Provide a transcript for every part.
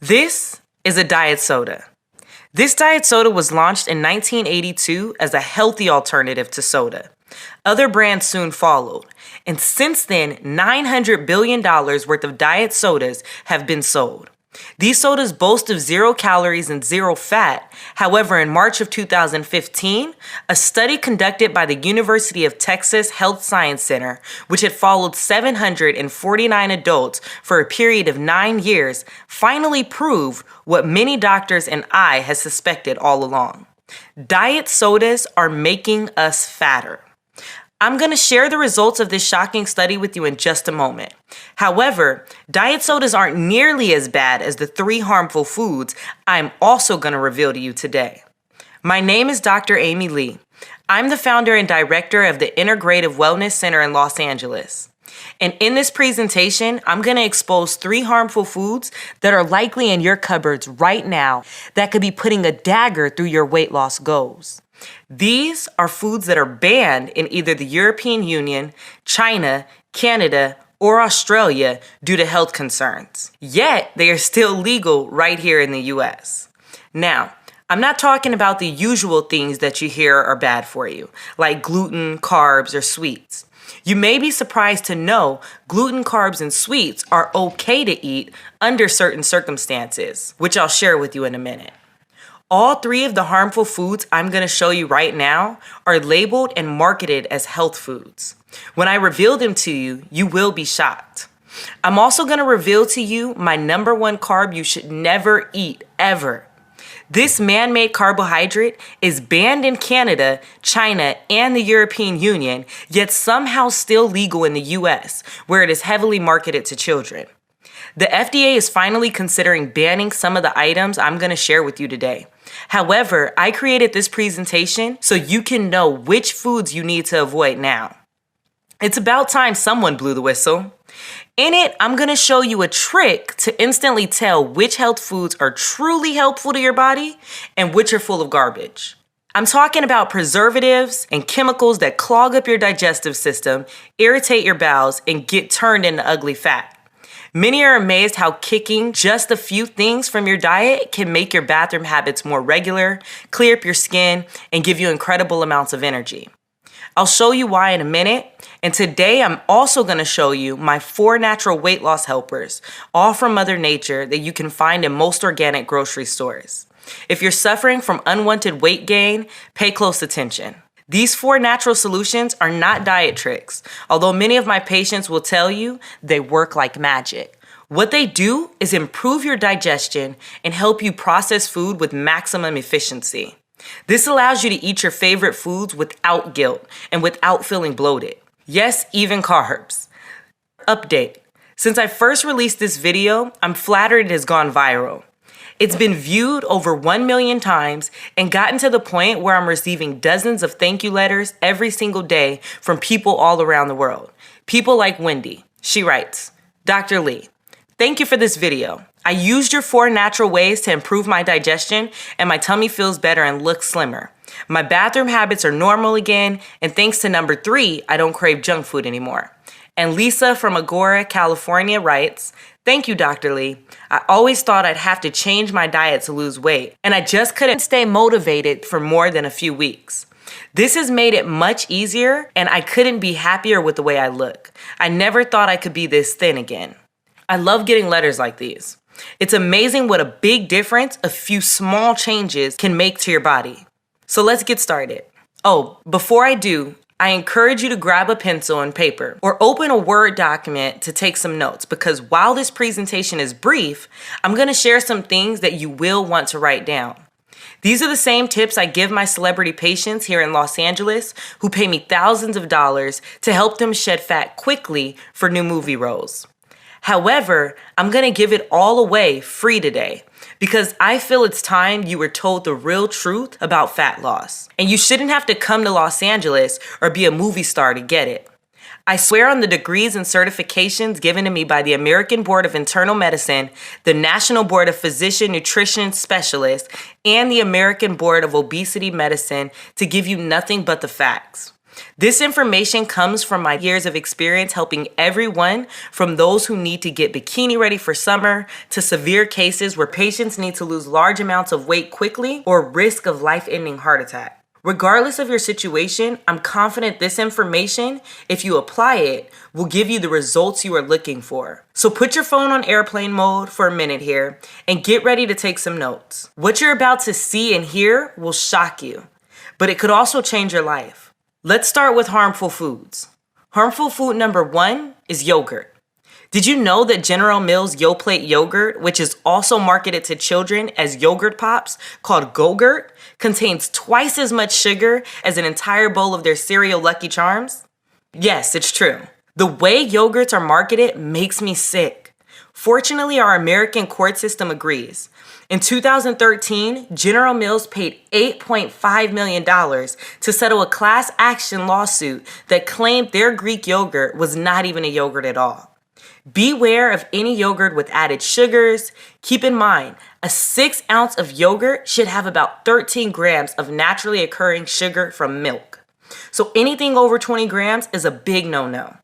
This is a diet soda. This diet soda was launched in 1982 as a healthy alternative to soda. Other brands soon followed, and since then, $900 billion worth of diet sodas have been sold. These sodas boast of 0 calories and 0 fat. However, in March of 2015, a study conducted by the University of Texas Health Science Center, which had followed 749 adults for a period of 9 years, finally proved what many doctors and I had suspected all along. Diet sodas are making us fatter. I'm going to share the results of this shocking study with you in just a moment. However, diet sodas aren't nearly as bad as the 3 harmful foods I'm also going to reveal to you today. My name is Dr. Amy Lee. I'm the founder and director of the Integrative Wellness Center in Los Angeles. And in this presentation, I'm going to expose 3 harmful foods that are likely in your cupboards right now that could be putting a dagger through your weight loss goals. These are foods that are banned in either the European Union, China, Canada, or Australia due to health concerns. Yet, they are still legal right here in the US. Now, I'm not talking about the usual things that you hear are bad for you, like gluten, carbs, or sweets. You may be surprised to know gluten, carbs, and sweets are okay to eat under certain circumstances, which I'll share with you in a minute. All 3 of the harmful foods I'm going to show you right now are labeled and marketed as health foods. When I reveal them to you, you will be shocked. I'm also going to reveal to you my number 1 carb you should never eat, ever. This man-made carbohydrate is banned in Canada, China, and the European Union, yet somehow still legal in the US, where it is heavily marketed to children. The FDA is finally considering banning some of the items I'm going to share with you today. However, I created this presentation so you can know which foods you need to avoid now. It's about time someone blew the whistle. In it, I'm going to show you a trick to instantly tell which health foods are truly helpful to your body and which are full of garbage. I'm talking about preservatives and chemicals that clog up your digestive system, irritate your bowels, and get turned into ugly fat. Many are amazed how kicking just a few things from your diet can make your bathroom habits more regular, clear up your skin, and give you incredible amounts of energy. I'll show you why in a minute, and today I'm also going to show you my 4 natural weight loss helpers, all from Mother Nature that you can find in most organic grocery stores. If you're suffering from unwanted weight gain, pay close attention. These 4 natural solutions are not diet tricks, although many of my patients will tell you they work like magic. What they do is improve your digestion and help you process food with maximum efficiency. This allows you to eat your favorite foods without guilt and without feeling bloated. Yes, even carbs. Update. Since I first released this video, I'm flattered it has gone viral. It's been viewed over 1 million times and gotten to the point where I'm receiving dozens of thank you letters every single day from people all around the world. People like Wendy. She writes, Dr. Lee, thank you for this video. I used your 4 natural ways to improve my digestion and my tummy feels better and looks slimmer. My bathroom habits are normal again, and thanks to number 3, I don't crave junk food anymore. And Lisa from Agora, California writes, thank you, Dr. Lee. I always thought I'd have to change my diet to lose weight, and I just couldn't stay motivated for more than a few weeks. This has made it much easier, and I couldn't be happier with the way I look. I never thought I could be this thin again. I love getting letters like these. It's amazing what a big difference a few small changes can make to your body. So let's get started. Oh, before I do, I encourage you to grab a pencil and paper or open a Word document to take some notes because while this presentation is brief, I'm going to share some things that you will want to write down. These are the same tips I give my celebrity patients here in Los Angeles who pay me thousands of dollars to help them shed fat quickly for new movie roles. However, I'm going to give it all away free today because I feel it's time you were told the real truth about fat loss. And you shouldn't have to come to Los Angeles or be a movie star to get it. I swear on the degrees and certifications given to me by the American Board of Internal Medicine, the National Board of Physician Nutrition Specialists, and the American Board of Obesity Medicine to give you nothing but the facts. This information comes from my years of experience helping everyone from those who need to get bikini ready for summer to severe cases where patients need to lose large amounts of weight quickly or risk of life-ending heart attack. Regardless of your situation, I'm confident this information, if you apply it, will give you the results you are looking for. So put your phone on airplane mode for a minute here and get ready to take some notes. What you're about to see and hear will shock you, but it could also change your life. Let's start with harmful foods. Harmful food number 1 is yogurt. Did you know that General Mills Yoplait yogurt, which is also marketed to children as yogurt pops called Go-Gurt, contains twice as much sugar as an entire bowl of their cereal Lucky Charms? Yes, it's true. The way yogurts are marketed makes me sick. Fortunately, our American court system agrees. In 2013, General Mills paid $8.5 million to settle a class action lawsuit that claimed their Greek yogurt was not even a yogurt at all. Beware of any yogurt with added sugars. Keep in mind, a 6 ounce of yogurt should have about 13 grams of naturally occurring sugar from milk. So anything over 20 grams is a big no-no.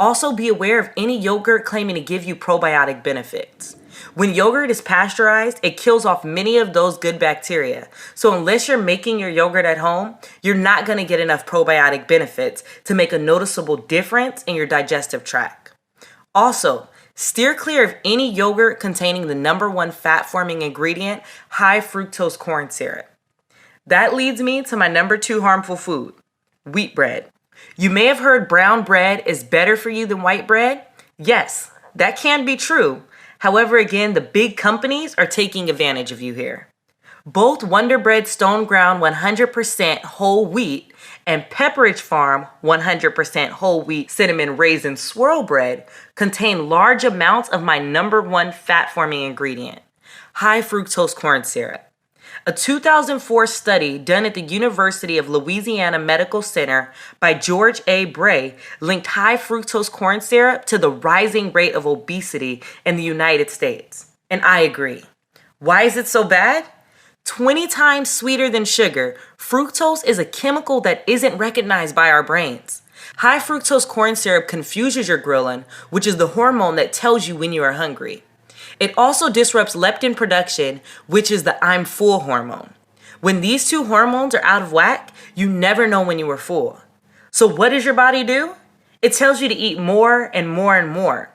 Also be aware of any yogurt claiming to give you probiotic benefits. When yogurt is pasteurized, it kills off many of those good bacteria. So unless you're making your yogurt at home, you're not going to get enough probiotic benefits to make a noticeable difference in your digestive tract. Also, steer clear of any yogurt containing the number 1 fat-forming ingredient, high fructose corn syrup. That leads me to my number 2 harmful food, wheat bread. You may have heard brown bread is better for you than white bread. Yes, that can be true. However, again, the big companies are taking advantage of you here. Both Wonder Bread Stone Ground 100% whole wheat and Pepperidge Farm 100% whole wheat cinnamon raisin swirl bread contain large amounts of my number 1 fat-forming ingredient, high fructose corn syrup. A 2004 study done at the University of Louisiana Medical Center by George A. Bray linked high fructose corn syrup to the rising rate of obesity in the United States. And I agree. Why is it so bad? 20 times sweeter than sugar, fructose is a chemical that isn't recognized by our brains. High fructose corn syrup confuses your ghrelin, which is the hormone that tells you when you are hungry. It also disrupts leptin production, which is the I'm full hormone. When these 2 hormones are out of whack, you never know when you are full. So what does your body do? It tells you to eat more and more and more.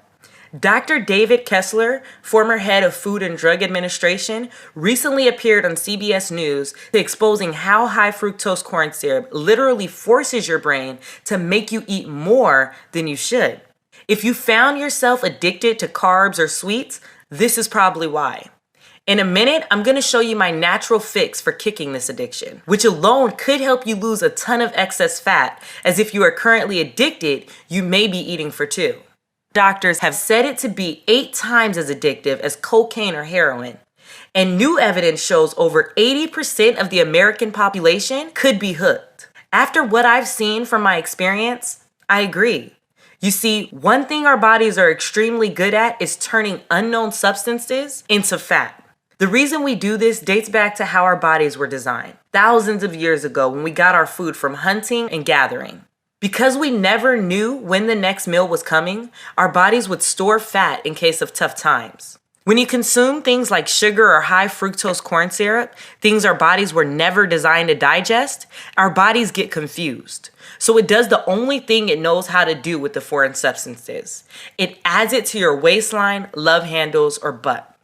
Dr. David Kessler, former head of Food and Drug Administration, recently appeared on CBS News exposing how high fructose corn syrup literally forces your brain to make you eat more than you should. If you found yourself addicted to carbs or sweets, this is probably why. In a minute, I'm going to show you my natural fix for kicking this addiction, which alone could help you lose a ton of excess fat, as if you are currently addicted, you may be eating for 2. Doctors have said it to be 8 times as addictive as cocaine or heroin. And new evidence shows over 80% of the American population could be hooked. After what I've seen from my experience, I agree. You see, one thing our bodies are extremely good at is turning unknown substances into fat. The reason we do this dates back to how our bodies were designed, thousands of years ago when we got our food from hunting and gathering. Because we never knew when the next meal was coming, our bodies would store fat in case of tough times. When you consume things like sugar or high fructose corn syrup, things our bodies were never designed to digest, our bodies get confused. So it does the only thing it knows how to do with the foreign substances. It adds it to your waistline, love handles, or butt.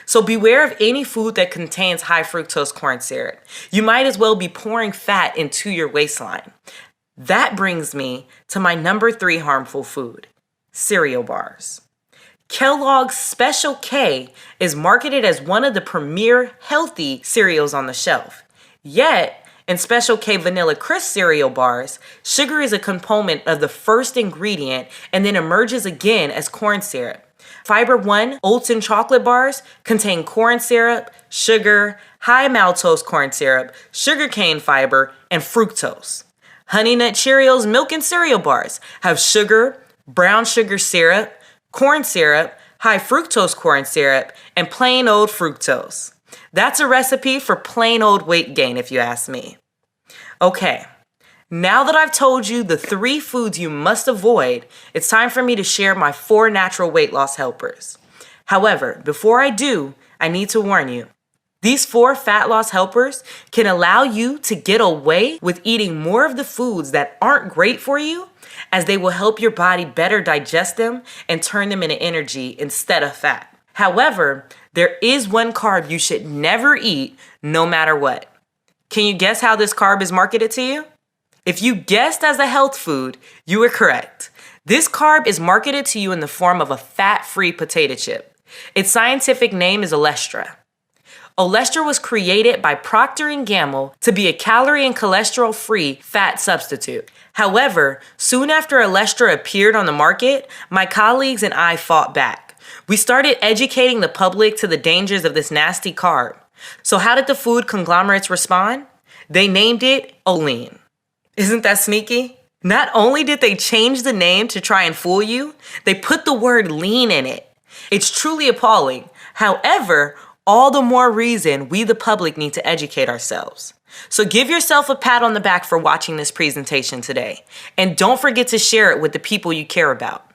So beware of any food that contains high fructose corn syrup. You might as well be pouring fat into your waistline. That brings me to my number 3 harmful food, cereal bars. Kellogg's Special K is marketed as one of the premier healthy cereals on the shelf. Yet, in Special K Vanilla Crisp cereal bars, sugar is a component of the first ingredient and then emerges again as corn syrup. Fiber One oats and chocolate bars contain corn syrup, sugar, high maltose corn syrup, sugar cane fiber, and fructose. Honey Nut Cheerios milk and cereal bars have sugar, brown sugar syrup, corn syrup, high fructose corn syrup, and plain old fructose. That's a recipe for plain old weight gain if you ask me. Okay, Now that I've told you the 3 foods you must avoid, it's time for me to share my 4 natural weight loss helpers. However, before I do, I need to warn you. These 4 fat loss helpers can allow you to get away with eating more of the foods that aren't great for you, as they will help your body better digest them and turn them into energy instead of fat. However, there is one carb you should never eat no matter what. Can you guess how this carb is marketed to you? If you guessed as a health food, you were correct. This carb is marketed to you in the form of a fat-free potato chip. Its scientific name is Olestra. Olestra was created by Procter & Gamble to be a calorie and cholesterol-free fat substitute. However, soon after Olestra appeared on the market, my colleagues and I fought back. We started educating the public to the dangers of this nasty carb. So how did the food conglomerates respond? They named it Olean. Isn't that sneaky? Not only did they change the name to try and fool you, they put the word lean in it. It's truly appalling. However, all the more reason we the public need to educate ourselves. So give yourself a pat on the back for watching this presentation today. And don't forget to share it with the people you care about.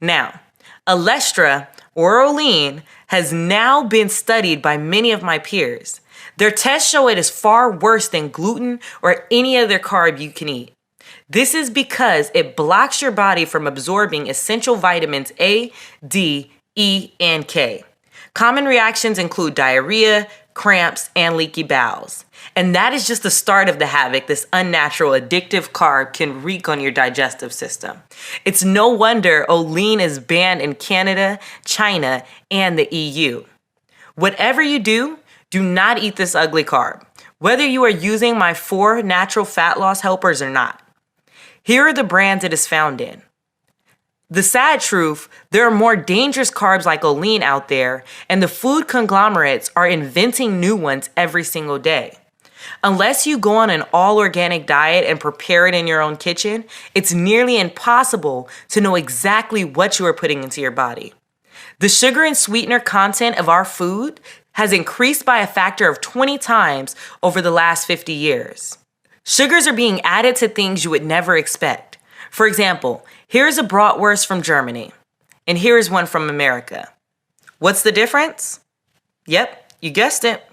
Now, Olestra, or Olean, has now been studied by many of my peers. Their tests show it is far worse than gluten or any other carb you can eat. This is because it blocks your body from absorbing essential vitamins A, D, E, and K. Common reactions include diarrhea, cramps, and leaky bowels. And that is just the start of the havoc this unnatural, addictive carb can wreak on your digestive system. It's no wonder Olean is banned in Canada, China, and the EU. Whatever you do not eat this ugly carb, whether you are using my 4 natural fat loss helpers or not. Here are the brands it is found in. The sad truth, there are more dangerous carbs like Olean out there, and the food conglomerates are inventing new ones every single day. Unless you go on an all-organic diet and prepare it in your own kitchen, it's nearly impossible to know exactly what you are putting into your body. The sugar and sweetener content of our food has increased by a factor of 20 times over the last 50 years. Sugars are being added to things you would never expect. For example, here's a bratwurst from Germany, and here's one from America. What's the difference? Yep, you guessed it.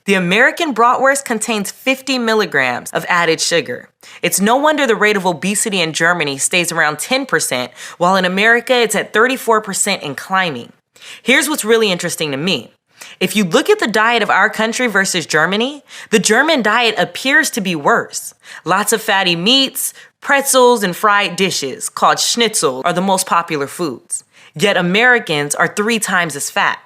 The American bratwurst contains 50 milligrams of added sugar. It's no wonder the rate of obesity in Germany stays around 10%, while in America it's at 34% and climbing. Here's what's really interesting to me. If you look at the diet of our country versus Germany, the German diet appears to be worse. Lots of fatty meats, pretzels, and fried dishes, called schnitzel, are the most popular foods. Yet Americans are 3 times as fat.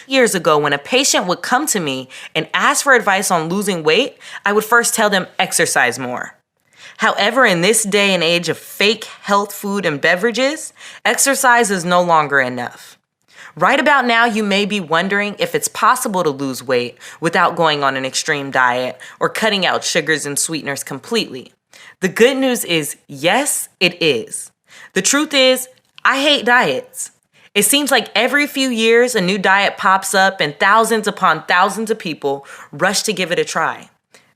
Years ago, when a patient would come to me and ask for advice on losing weight, I would first tell them exercise more. However, in this day and age of fake health food and beverages, exercise is no longer enough. Right about now, you may be wondering if it's possible to lose weight without going on an extreme diet or cutting out sugars and sweeteners completely. The good news is, yes, it is. The truth is, I hate diets. It seems like every few years a new diet pops up and thousands upon thousands of people rush to give it a try.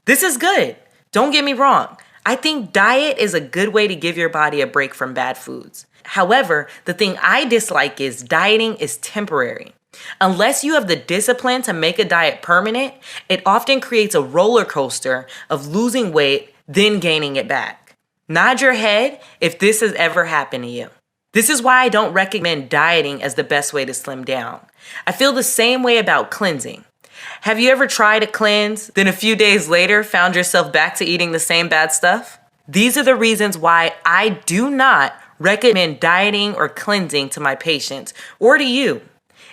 This is good. Don't get me wrong. I think diet is a good way to give your body a break from bad foods. However, the thing I dislike is dieting is temporary. Unless you have the discipline to make a diet permanent, it often creates a roller coaster of losing weight, then gaining it back. Nod your head if this has ever happened to you. This is why I don't recommend dieting as the best way to slim down. I feel the same way about cleansing. Have you ever tried to cleanse, then a few days later found yourself back to eating the same bad stuff? These are the reasons why I do not recommend dieting or cleansing to my patients or to you.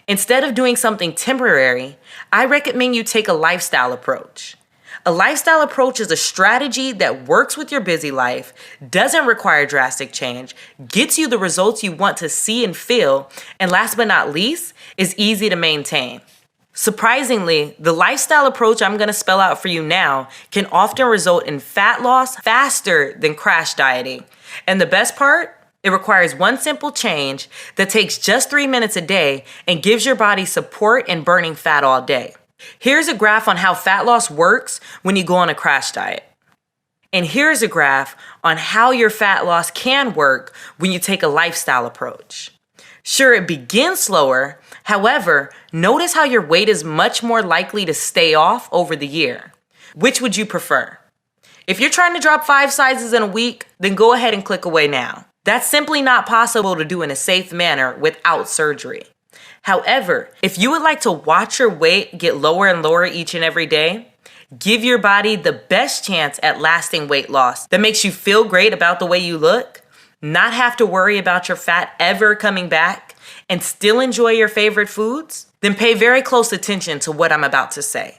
Instead of doing something temporary, I recommend you take a lifestyle approach. A lifestyle approach is a strategy that works with your busy life, doesn't require drastic change, gets you the results you want to see and feel, and last but not least, is easy to maintain. Surprisingly, the lifestyle approach I'm going to spell out for you now can often result in fat loss faster than crash dieting. And the best part? It requires one simple change that takes just 3 minutes a day and gives your body support in burning fat all day. Here's a graph on how fat loss works when you go on a crash diet. And here's a graph on how your fat loss can work when you take a lifestyle approach. Sure, it begins slower. However, notice how your weight is much more likely to stay off over the year. Which would you prefer? If you're trying to drop 5 sizes in a week, then go ahead and click away now. That's simply not possible to do in a safe manner without surgery. However, if you would like to watch your weight get lower and lower each and every day, give your body the best chance at lasting weight loss that makes you feel great about the way you look, not have to worry about your fat ever coming back, and still enjoy your favorite foods, then pay very close attention to what I'm about to say.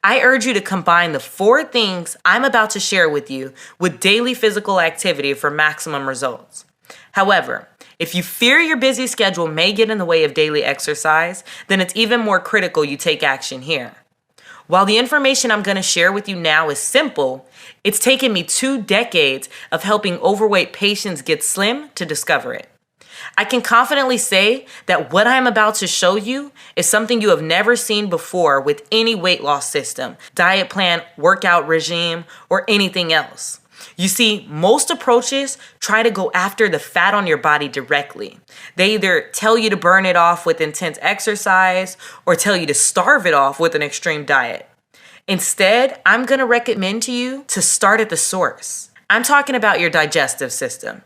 I urge you to combine the 4 things I'm about to share with you with daily physical activity for maximum results. However, if you fear your busy schedule may get in the way of daily exercise, then it's even more critical you take action here. While the information I'm going to share with you now is simple, it's taken me 2 decades of helping overweight patients get slim to discover it. I can confidently say that what I'm about to show you is something you have never seen before with any weight loss system, diet plan, workout regime, or anything else. You see, most approaches try to go after the fat on your body directly. They either tell you to burn it off with intense exercise or tell you to starve it off with an extreme diet. Instead, I'm going to recommend to you to start at the source. I'm talking about your digestive system.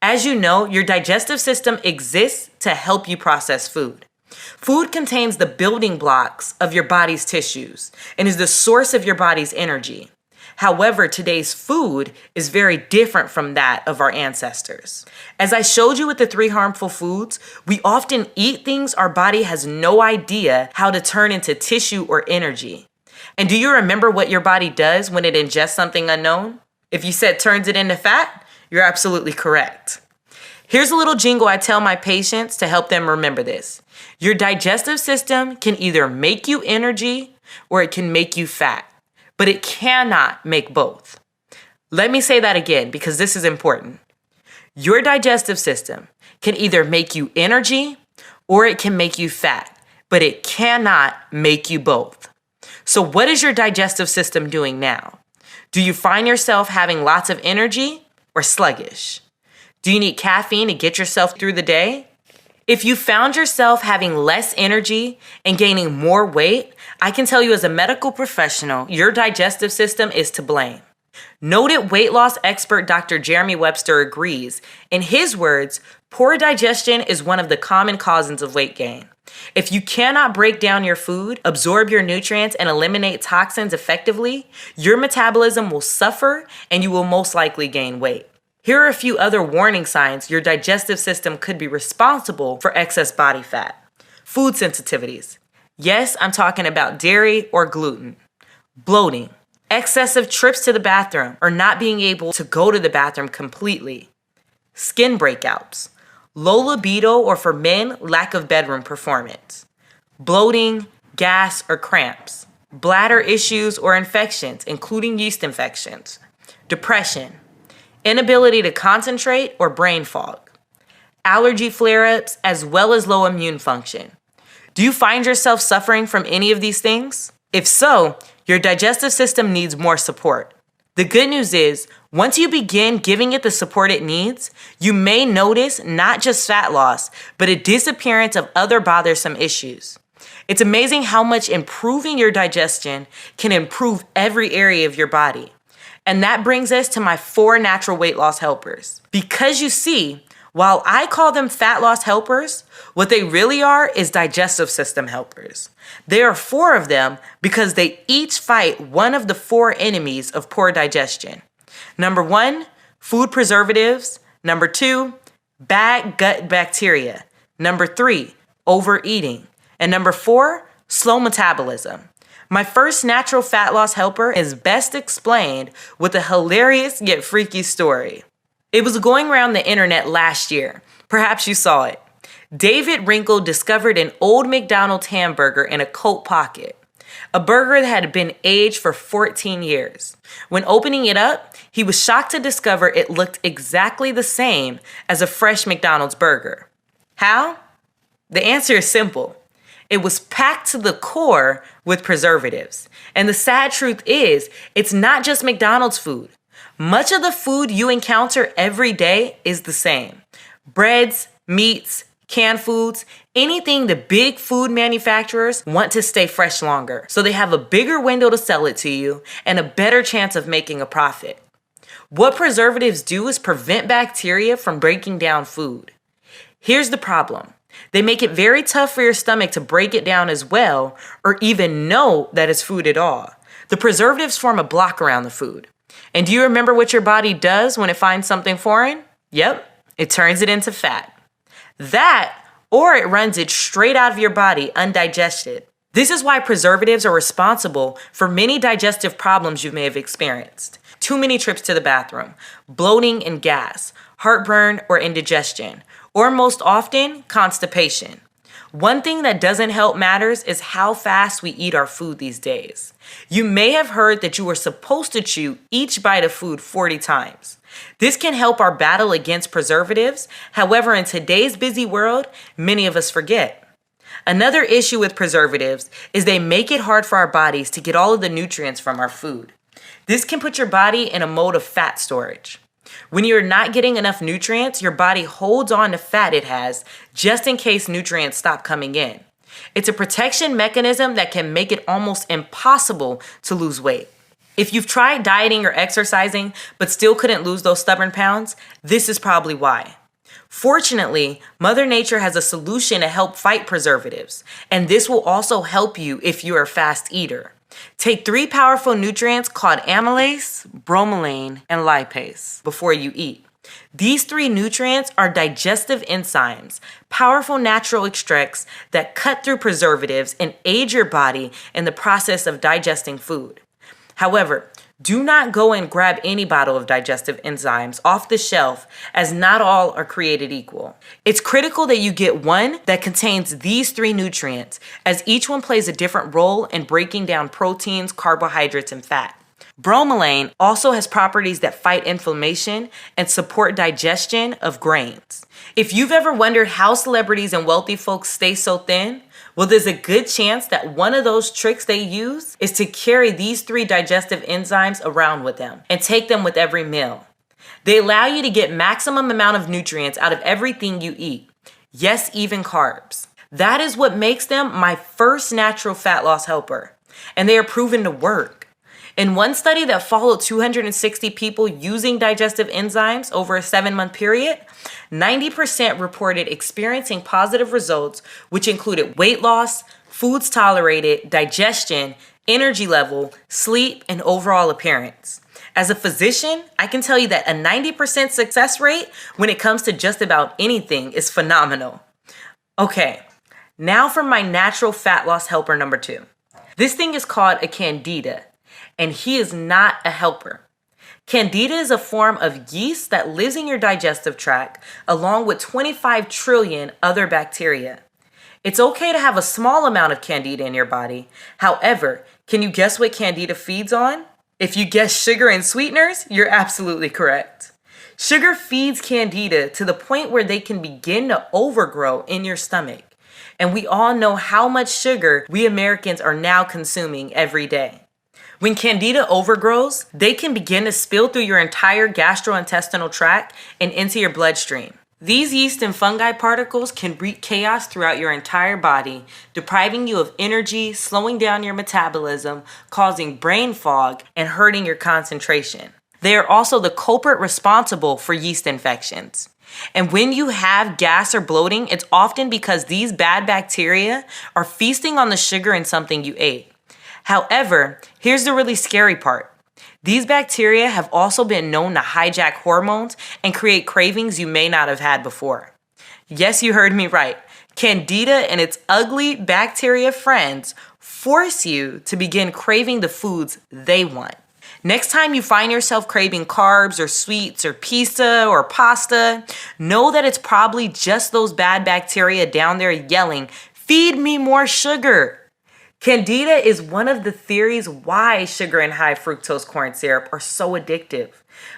As you know, your digestive system exists to help you process food. Food contains the building blocks of your body's tissues and is the source of your body's energy. However, today's food is very different from that of our ancestors. As I showed you with the 3 harmful foods, we often eat things our body has no idea how to turn into tissue or energy. And do you remember what your body does when it ingests something unknown? If you said turns it into fat, you're absolutely correct. Here's a little jingle I tell my patients to help them remember this. Your digestive system can either make you energy or it can make you fat, but it cannot make both. Let me say that again because this is important. Your digestive system can either make you energy or it can make you fat, but it cannot make you both. So what is your digestive system doing now? Do you find yourself having lots of energy or sluggish? Do you need caffeine to get yourself through the day? If you found yourself having less energy and gaining more weight, I can tell you as a medical professional, your digestive system is to blame. Noted weight loss expert Dr. Jeremy Webster agrees. In his words, poor digestion is one of the common causes of weight gain. If you cannot break down your food, absorb your nutrients, and eliminate toxins effectively, your metabolism will suffer and you will most likely gain weight. Here are a few other warning signs your digestive system could be responsible for excess body fat. Food sensitivities. Yes, I'm talking about dairy or gluten. Bloating. Excessive trips to the bathroom or not being able to go to the bathroom completely. Skin breakouts. Low libido or for men, lack of bedroom performance. Bloating, gas, or cramps. Bladder issues or infections, including yeast infections. Depression. Inability to concentrate or brain fog. Allergy flare-ups, as well as low immune function. Do you find yourself suffering from any of these things? If so, your digestive system needs more support. The good news is, once you begin giving it the support it needs, you may notice not just fat loss, but a disappearance of other bothersome issues. It's amazing how much improving your digestion can improve every area of your body. And that brings us to my 4 natural weight loss helpers. Because you see, while I call them fat loss helpers, what they really are is digestive system helpers. There are 4 of them because they each fight one of the 4 enemies of poor digestion. Number 1, food preservatives. Number 2, bad gut bacteria. Number 3, overeating. And number 4, slow metabolism. My first natural fat loss helper is best explained with a hilarious yet freaky story. It was going around the internet last year. Perhaps you saw it. David Wrinkle discovered an old McDonald's hamburger in a coat pocket. A burger that had been aged for 14 years. When opening it up, he was shocked to discover it looked exactly the same as a fresh McDonald's burger. How? The answer is simple. It was packed to the core with preservatives. And the sad truth is, it's not just McDonald's food. Much of the food you encounter every day is the same. Breads, meats, canned foods, anything the big food manufacturers want to stay fresh longer, so they have a bigger window to sell it to you and a better chance of making a profit. What preservatives do is prevent bacteria from breaking down food. Here's the problem. They make it very tough for your stomach to break it down as well, or even know that it's food at all. The preservatives form a block around the food. And do you remember what your body does when it finds something foreign? Yep, it turns it into fat. That, or it runs it straight out of your body undigested. This is why preservatives are responsible for many digestive problems you may have experienced. Too many trips to the bathroom, bloating and gas, heartburn or indigestion, or most often, constipation. One thing that doesn't help matters is how fast we eat our food these days. You may have heard that you were supposed to chew each bite of food 40 times. This can help our battle against preservatives. However, in today's busy world, many of us forget. Another issue with preservatives is they make it hard for our bodies to get all of the nutrients from our food. This can put your body in a mode of fat storage. When you're not getting enough nutrients, your body holds on to fat it has just in case nutrients stop coming in. It's a protection mechanism that can make it almost impossible to lose weight. If you've tried dieting or exercising but still couldn't lose those stubborn pounds, this is probably why. Fortunately, Mother Nature has a solution to help fight preservatives, and this will also help you if you're a fast eater. Take 3 powerful nutrients called amylase, bromelain, and lipase before you eat. These 3 nutrients are digestive enzymes, powerful natural extracts that cut through preservatives and aid your body in the process of digesting food. However, do not go and grab any bottle of digestive enzymes off the shelf, as not all are created equal. It's critical that you get one that contains these 3 nutrients, as each one plays a different role in breaking down proteins, carbohydrates, and fat. Bromelain also has properties that fight inflammation and support digestion of grains. If you've ever wondered how celebrities and wealthy folks stay so thin, well, there's a good chance that one of those tricks they use is to carry these 3 digestive enzymes around with them and take them with every meal. They allow you to get maximum amount of nutrients out of everything you eat. Yes, even carbs. That is what makes them my first natural fat loss helper, and they are proven to work. In one study that followed 260 people using digestive enzymes over a 7-month period, 90% reported experiencing positive results, which included weight loss, foods tolerated, digestion, energy level, sleep, and overall appearance. As a physician, I can tell you that a 90% success rate when it comes to just about anything is phenomenal. Okay, now for my natural fat loss helper number 2. This thing is called a candida, and he is not a helper. Candida is a form of yeast that lives in your digestive tract along with 25 trillion other bacteria. It's okay to have a small amount of candida in your body. However, can you guess what candida feeds on? If you guess sugar and sweeteners, you're absolutely correct. Sugar feeds candida to the point where they can begin to overgrow in your stomach. And we all know how much sugar we Americans are now consuming every day. When candida overgrows, they can begin to spill through your entire gastrointestinal tract and into your bloodstream. These yeast and fungi particles can wreak chaos throughout your entire body, depriving you of energy, slowing down your metabolism, causing brain fog, and hurting your concentration. They are also the culprit responsible for yeast infections. And when you have gas or bloating, it's often because these bad bacteria are feasting on the sugar in something you ate. However, here's the really scary part. These bacteria have also been known to hijack hormones and create cravings you may not have had before. Yes, you heard me right. Candida and its ugly bacteria friends force you to begin craving the foods they want. Next time you find yourself craving carbs or sweets or pizza or pasta, know that it's probably just those bad bacteria down there yelling, "Feed me more sugar." Candida is one of the theories why sugar and high fructose corn syrup are so addictive.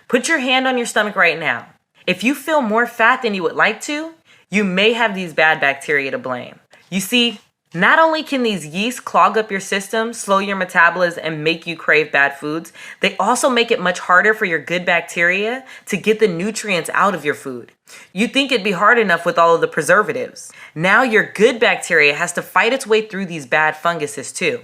Put your hand on your stomach right now. If you feel more fat than you would like to, you may have these bad bacteria to blame. You see, Not only can these yeasts clog up your system, slow your metabolism, and make you crave bad foods, they also make it much harder for your good bacteria to get the nutrients out of your food. You'd think it'd be hard enough with all of the preservatives. Now your good bacteria has to fight its way through these bad funguses too.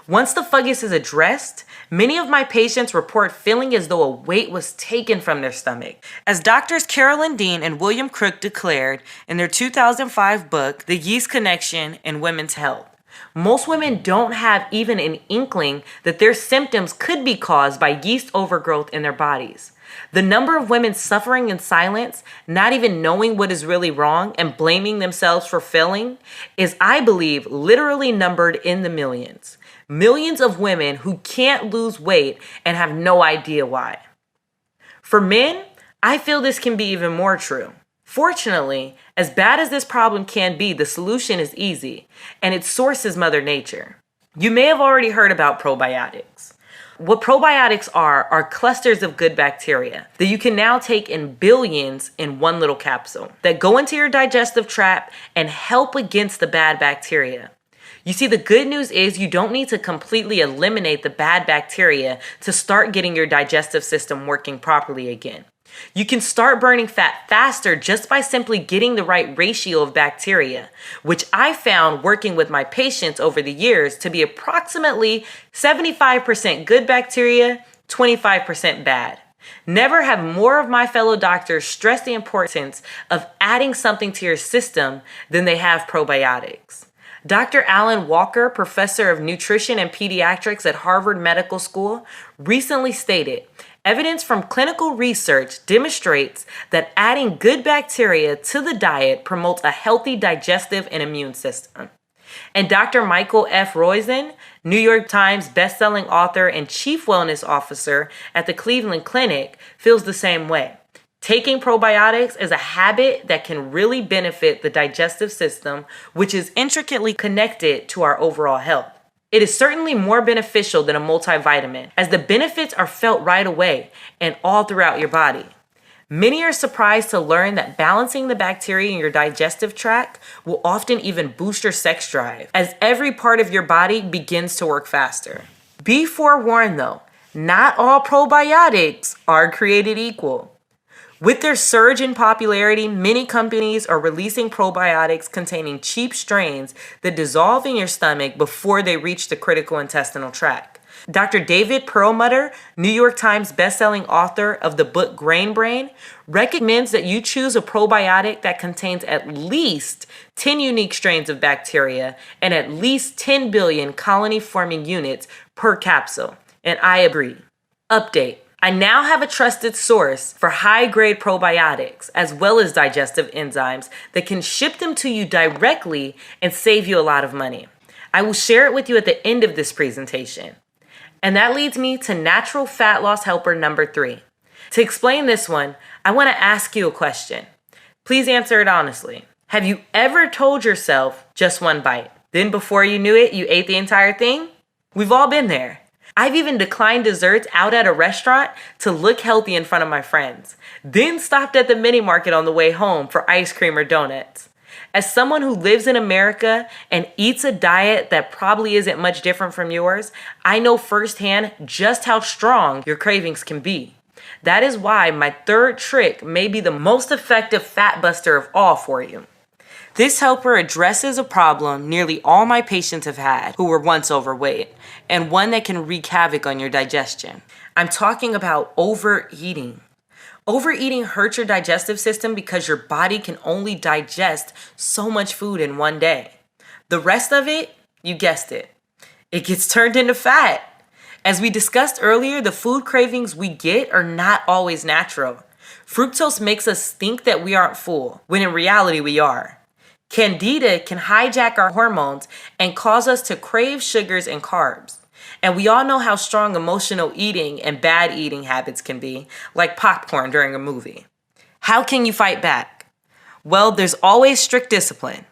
Once the fungus is addressed, many of my patients report feeling as though a weight was taken from their stomach. As doctors Carolyn Dean and William Crook declared in their 2005 book, The Yeast Connection in Women's Health, most women don't have even an inkling that their symptoms could be caused by yeast overgrowth in their bodies. The number of women suffering in silence, not even knowing what is really wrong and blaming themselves for failing, is, I believe, literally numbered in the millions. Millions of women who can't lose weight and have no idea why. For men, I feel this can be even more true. Fortunately, as bad as this problem can be, the solution is easy, and its source is Mother Nature. You may have already heard about probiotics. What probiotics are clusters of good bacteria that you can now take in billions in one little capsule that go into your digestive tract and help against the bad bacteria. You see, the good news is you don't need to completely eliminate the bad bacteria to start getting your digestive system working properly again. You can start burning fat faster just by simply getting the right ratio of bacteria, which I found working with my patients over the years to be approximately 75% good bacteria, 25% bad. Never have more of my fellow doctors stress the importance of adding something to your system than they have probiotics. Dr. Alan Walker, professor of nutrition and pediatrics at Harvard Medical School, recently stated, evidence from clinical research demonstrates that adding good bacteria to the diet promotes a healthy digestive and immune system. And Dr. Michael F. Roizen, New York Times bestselling author and chief wellness officer at the Cleveland Clinic, feels the same way. Taking probiotics is a habit that can really benefit the digestive system, which is intricately connected to our overall health. It is certainly more beneficial than a multivitamin, as the benefits are felt right away and all throughout your body. Many are surprised to learn that balancing the bacteria in your digestive tract will often even boost your sex drive, as every part of your body begins to work faster. Be forewarned though, not all probiotics are created equal. With their surge in popularity, many companies are releasing probiotics containing cheap strains that dissolve in your stomach before they reach the critical intestinal tract. Dr. David Perlmutter, New York Times bestselling author of the book Grain Brain, recommends that you choose a probiotic that contains at least 10 unique strains of bacteria and at least 10 billion colony-forming units per capsule. And I agree. Update. I now have a trusted source for high-grade probiotics as well as digestive enzymes that can ship them to you directly and save you a lot of money. I will share it with you at the end of this presentation. And that leads me to natural fat loss helper number 3. To explain this one, I want to ask you a question. Please answer it honestly. Have you ever told yourself just one bite? Then before you knew it, you ate the entire thing? We've all been there. I've even declined desserts out at a restaurant to look healthy in front of my friends, then stopped at the mini market on the way home for ice cream or donuts. As someone who lives in America and eats a diet that probably isn't much different from yours, I know firsthand just how strong your cravings can be. That is why my third trick may be the most effective fat buster of all for you. This helper addresses a problem nearly all my patients have had who were once overweight, and one that can wreak havoc on your digestion. I'm talking about overeating. Overeating hurts your digestive system because your body can only digest so much food in one day. The rest of it, you guessed it, it gets turned into fat. As we discussed earlier, the food cravings we get are not always natural. Fructose makes us think that we aren't full, when in reality we are. Candida can hijack our hormones and cause us to crave sugars and carbs. And we all know how strong emotional eating and bad eating habits can be, like popcorn during a movie. How can you fight back? Well, there's always strict discipline.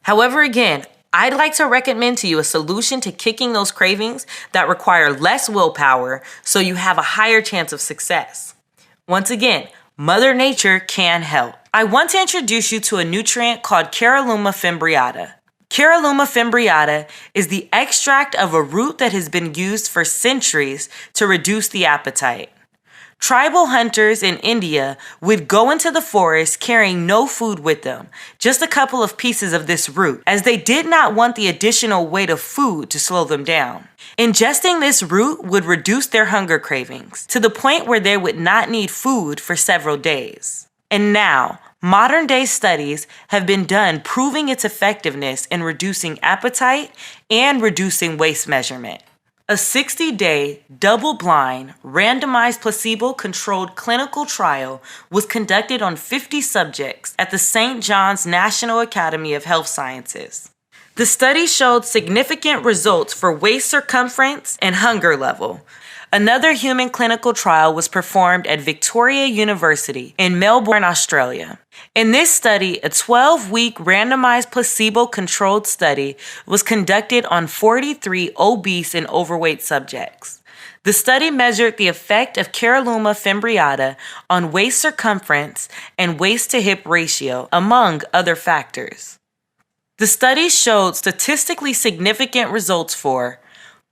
However, again, I'd like to recommend to you a solution to kicking those cravings that require less willpower so you have a higher chance of success. Once again, Mother Nature can help. I want to introduce you to a nutrient called Caralluma fimbriata. Caralluma fimbriata is the extract of a root that has been used for centuries to reduce the appetite. Tribal hunters in India would go into the forest carrying no food with them, just a couple of pieces of this root, as they did not want the additional weight of food to slow them down. Ingesting this root would reduce their hunger cravings to the point where they would not need food for several days. And now, modern day studies have been done proving its effectiveness in reducing appetite and reducing waist measurement. A 60-day, double-blind, randomized placebo-controlled clinical trial was conducted on 50 subjects at the St. John's National Academy of Health Sciences. The study showed significant results for waist circumference and hunger level. Another human clinical trial was performed at Victoria University in Melbourne, Australia. In this study, a 12-week randomized placebo-controlled study was conducted on 43 obese and overweight subjects. The study measured the effect of Caralluma fimbriata on waist circumference and waist-to-hip ratio, among other factors. The study showed statistically significant results for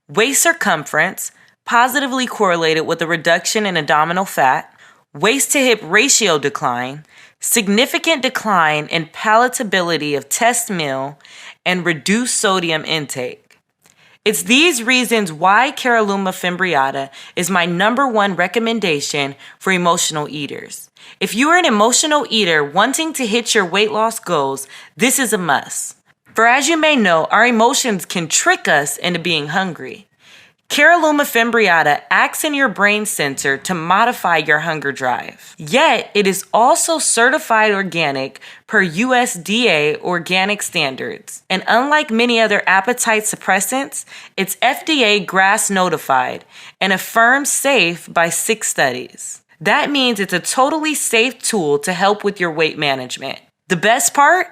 waist circumference, positively correlated with a reduction in abdominal fat, waist-to-hip ratio decline, significant decline in palatability of test meal, and reduced sodium intake. It's these reasons why Caralluma fimbriata is my number one recommendation for emotional eaters. If you are an emotional eater wanting to hit your weight loss goals, this is a must. For as you may know, our emotions can trick us into being hungry. Caralluma fimbriata acts in your brain center to modify your hunger drive. Yet, it is also certified organic per USDA organic standards. And unlike many other appetite suppressants, it's FDA GRAS notified and affirmed safe by 6 studies. That means it's a totally safe tool to help with your weight management. The best part?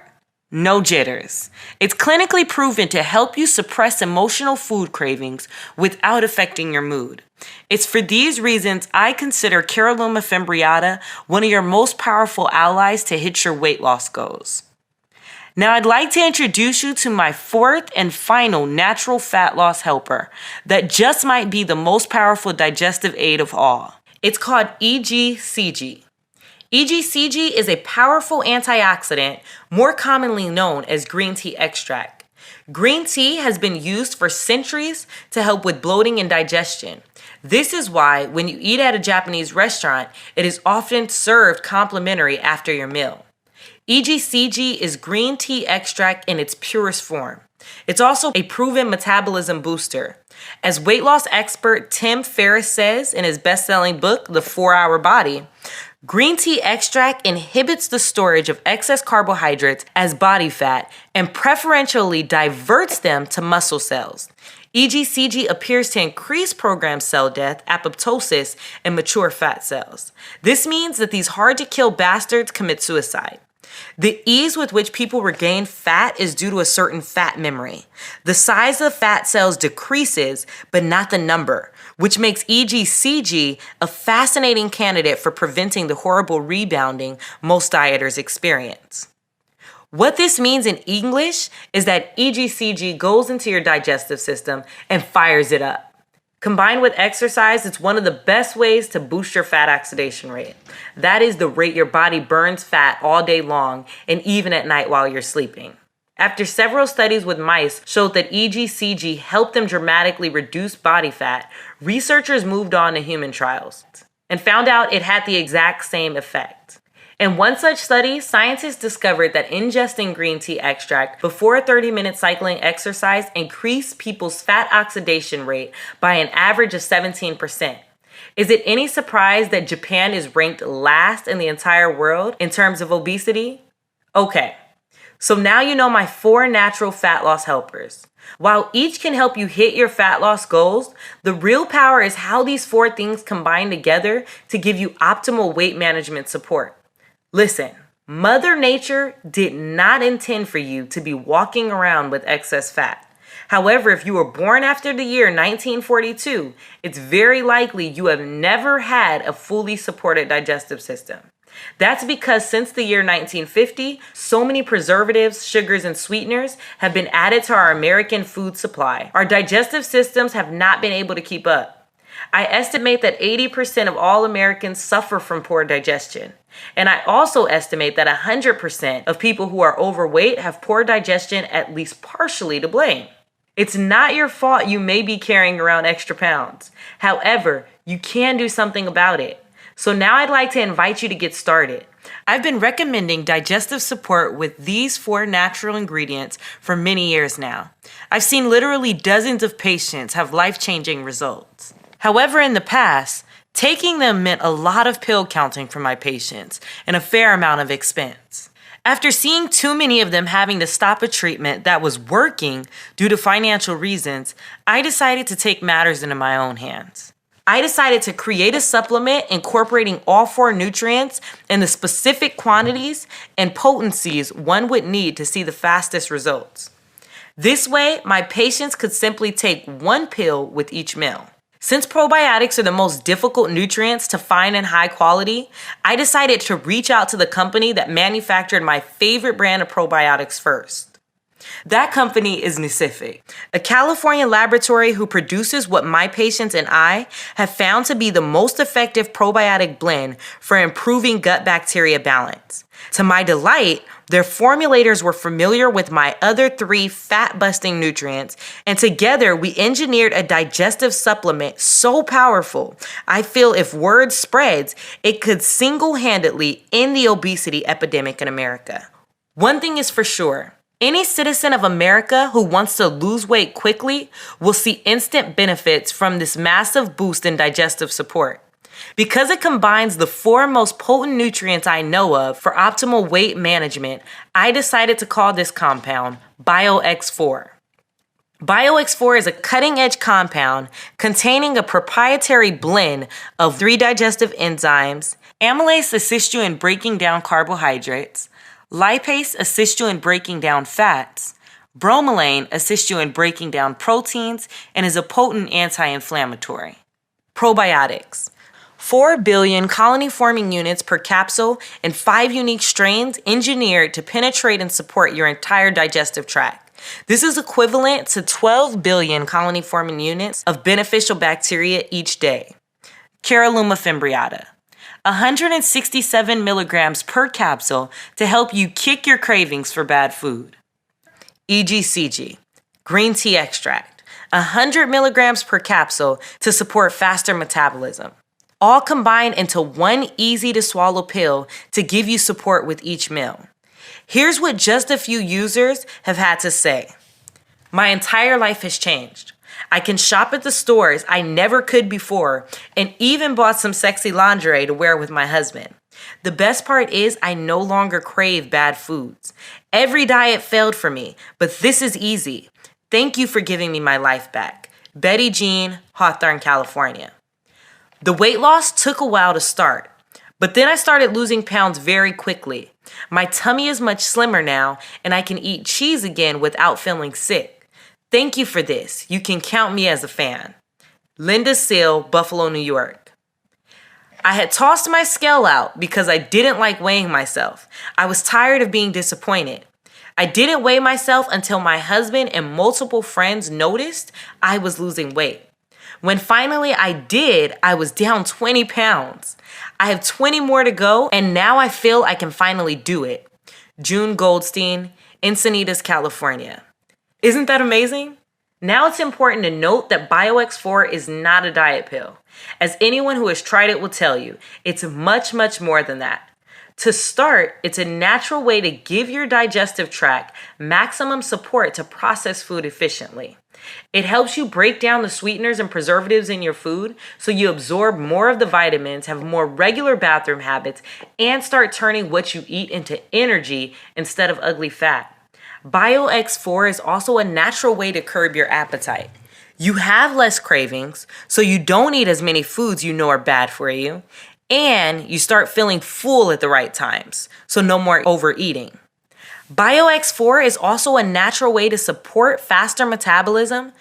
No jitters. It's clinically proven to help you suppress emotional food cravings without affecting your mood. It's for these reasons I consider Caralluma fimbriata one of your most powerful allies to hit your weight loss goals. Now I'd like to introduce you to my 4th and final natural fat loss helper that just might be the most powerful digestive aid of all. It's called EGCG. EGCG is a powerful antioxidant, more commonly known as green tea extract. Green tea has been used for centuries to help with bloating and digestion. This is why when you eat at a Japanese restaurant, it is often served complimentary after your meal. EGCG is green tea extract in its purest form. It's also a proven metabolism booster. As weight loss expert Tim Ferriss says in his best-selling book, The 4-Hour Body, green tea extract inhibits the storage of excess carbohydrates as body fat and preferentially diverts them to muscle cells. EGCG appears to increase programmed cell death, apoptosis, and mature fat cells. This means that these hard-to-kill bastards commit suicide. The ease with which people regain fat is due to a certain fat memory. The size of fat cells decreases, but not the number, which makes EGCG a fascinating candidate for preventing the horrible rebounding most dieters experience. What this means in English is that EGCG goes into your digestive system and fires it up. Combined with exercise, it's one of the best ways to boost your fat oxidation rate. That is the rate your body burns fat all day long and even at night while you're sleeping. After several studies with mice showed that EGCG helped them dramatically reduce body fat, researchers moved on to human trials and found out it had the exact same effect. In one such study, scientists discovered that ingesting green tea extract before a 30-minute cycling exercise increased people's fat oxidation rate by an average of 17%. Is it any surprise that Japan is ranked last in the entire world in terms of obesity? Okay, so now you know my 4 natural fat loss helpers. While each can help you hit your fat loss goals, the real power is how these 4 things combine together to give you optimal weight management support. Listen, Mother Nature did not intend for you to be walking around with excess fat. However, if you were born after the year 1942, it's very likely you have never had a fully supported digestive system. That's because since the year 1950, so many preservatives, sugars, and sweeteners have been added to our American food supply. Our digestive systems have not been able to keep up. I estimate that 80% of all Americans suffer from poor digestion. And I also estimate that 100% of people who are overweight have poor digestion at least partially to blame. It's not your fault you may be carrying around extra pounds. However, you can do something about it. So now I'd like to invite you to get started. I've been recommending digestive support with these 4 natural ingredients for many years now. I've seen literally dozens of patients have life-changing results. However, in the past, taking them meant a lot of pill counting for my patients and a fair amount of expense. After seeing too many of them having to stop a treatment that was working due to financial reasons, I decided to take matters into my own hands. I decided to create a supplement incorporating all 4 nutrients in the specific quantities and potencies one would need to see the fastest results. This way, my patients could simply take 1 pill with each meal. Since probiotics are the most difficult nutrients to find in high quality, I decided to reach out to the company that manufactured my favorite brand of probiotics first. That company is Nucific, a California laboratory who produces what my patients and I have found to be the most effective probiotic blend for improving gut bacteria balance. To my delight, their formulators were familiar with my other 3 fat-busting nutrients, and together we engineered a digestive supplement so powerful, I feel if word spreads, it could single-handedly end the obesity epidemic in America. One thing is for sure, any citizen of America who wants to lose weight quickly will see instant benefits from this massive boost in digestive support. Because it combines the 4 most potent nutrients I know of for optimal weight management, I decided to call this compound BioX4. BioX4 is a cutting-edge compound containing a proprietary blend of 3 digestive enzymes. Amylase assists you in breaking down carbohydrates. Lipase assists you in breaking down fats. Bromelain assists you in breaking down proteins and is a potent anti-inflammatory. Probiotics. 4 billion colony-forming units per capsule and 5 unique strains engineered to penetrate and support your entire digestive tract. This is equivalent to 12 billion colony-forming units of beneficial bacteria each day. Caralluma fimbriata. 167 milligrams per capsule to help you kick your cravings for bad food. EGCG. Green tea extract. 100 milligrams per capsule to support faster metabolism. All combined into 1 easy-to-swallow pill to give you support with each meal. Here's what just a few users have had to say. My entire life has changed. I can shop at the stores I never could before and even bought some sexy lingerie to wear with my husband. The best part is I no longer crave bad foods. Every diet failed for me, but this is easy. Thank you for giving me my life back. Betty Jean, Hawthorne, California. The weight loss took a while to start, but then I started losing pounds very quickly. My tummy is much slimmer now, and I can eat cheese again without feeling sick. Thank you for this. You can count me as a fan. Linda Seal, Buffalo, New York. I had tossed my scale out because I didn't like weighing myself. I was tired of being disappointed. I didn't weigh myself until my husband and multiple friends noticed I was losing weight. When finally I did, I was down 20 pounds. I have 20 more to go, and now I feel I can finally do it. June Goldstein, Encinitas, California. Isn't that amazing? Now it's important to note that BioX4 is not a diet pill. As anyone who has tried it will tell you, it's much, much more than that. To start, it's a natural way to give your digestive tract maximum support to process food efficiently. It helps you break down the sweeteners and preservatives in your food so you absorb more of the vitamins, have more regular bathroom habits, and start turning what you eat into energy instead of ugly fat. BioX4 is also a natural way to curb your appetite. You have less cravings, so you don't eat as many foods you know are bad for you, and you start feeling full at the right times, so no more overeating. BioX4 is also a natural way to support faster metabolism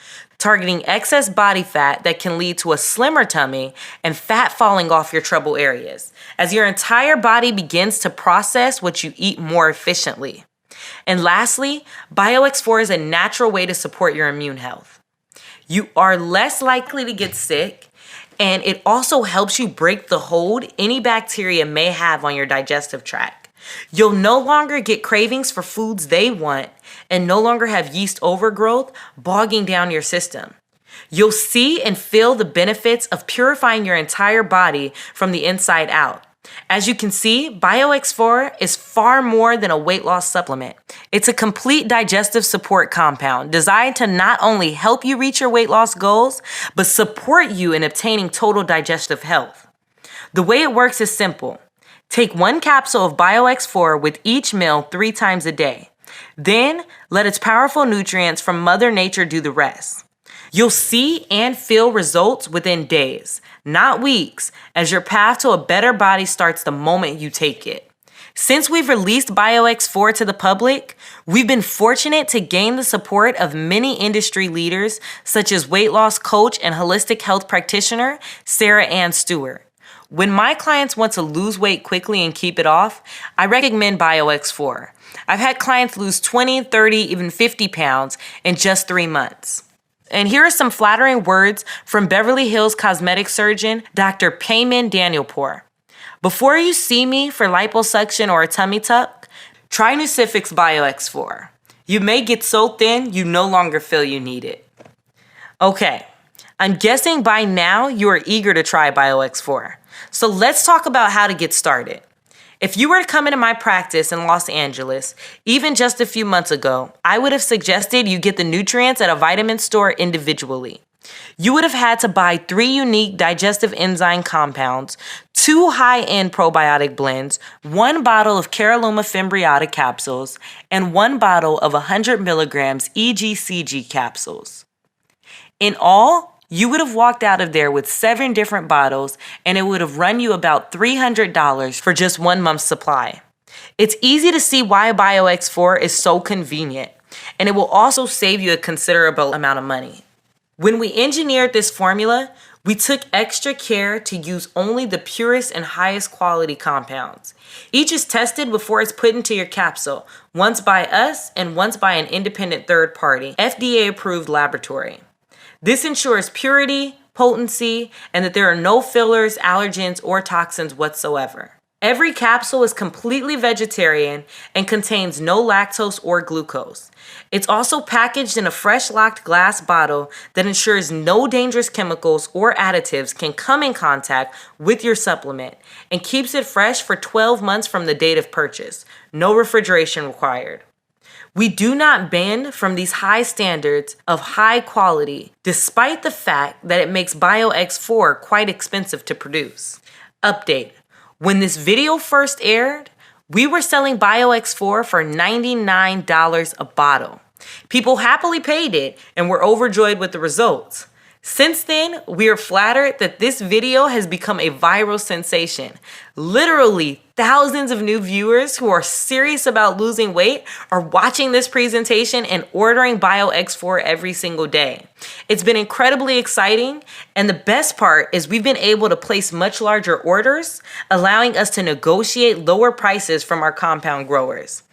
targeting excess body fat that can lead to a slimmer tummy and fat falling off your trouble areas, as your entire body begins to process what you eat more efficiently. And lastly, BioX4 is a natural way to support your immune health. You are less likely to get sick, and it also helps you break the hold any bacteria may have on your digestive tract. You'll no longer get cravings for foods they want and no longer have yeast overgrowth bogging down your system. You'll see and feel the benefits of purifying your entire body from the inside out. As you can see, BioX4 is far more than a weight loss supplement. It's a complete digestive support compound designed to not only help you reach your weight loss goals, but support you in obtaining total digestive health. The way it works is simple. Take 1 capsule of BioX4 with each meal 3 times a day. Then let its powerful nutrients from Mother Nature do the rest. You'll see and feel results within days, not weeks, as your path to a better body starts the moment you take it. Since we've released BioX4 to the public, we've been fortunate to gain the support of many industry leaders, such as weight loss coach and holistic health practitioner Sarah Ann Stewart. When my clients want to lose weight quickly and keep it off, I recommend BioX4. I've had clients lose 20, 30, even 50 pounds in just 3 months. And here are some flattering words from Beverly Hills cosmetic surgeon Dr. Payman Danielpour. Before you see me for liposuction or a tummy tuck, try Nucifix BioX4. You may get so thin you no longer feel you need it. Okay, I'm guessing by now you are eager to try BioX4. So let's talk about how to get started. If you were to come into my practice in Los Angeles, even just a few months ago, I would have suggested you get the nutrients at a vitamin store individually. You would have had to buy 3 unique digestive enzyme compounds, 2 high-end probiotic blends, 1 bottle of Caralluma Fimbriata capsules, and 1 bottle of 100 milligrams EGCG capsules. In all, you would have walked out of there with 7 different bottles, and it would have run you about $300 for just 1 month's supply. It's easy to see why BioX4 is so convenient, and it will also save you a considerable amount of money. When we engineered this formula, we took extra care to use only the purest and highest quality compounds. Each is tested before it's put into your capsule, once by us and once by an independent third party, FDA-approved laboratory. This ensures purity, potency, and that there are no fillers, allergens, or toxins whatsoever. Every capsule is completely vegetarian and contains no lactose or glucose. It's also packaged in a fresh locked glass bottle that ensures no dangerous chemicals or additives can come in contact with your supplement and keeps it fresh for 12 months from the date of purchase. No refrigeration required. We do not bend from these high standards of high quality, despite the fact that it makes BioX4 quite expensive to produce. Update. When this video first aired, we were selling BioX4 for $99 a bottle. People happily paid it and were overjoyed with the results. Since then, we are flattered that this video has become a viral sensation. Literally, thousands of new viewers who are serious about losing weight are watching this presentation and ordering BioX4 every single day. It's been incredibly exciting, and the best part is we've been able to place much larger orders, allowing us to negotiate lower prices from our compound growers.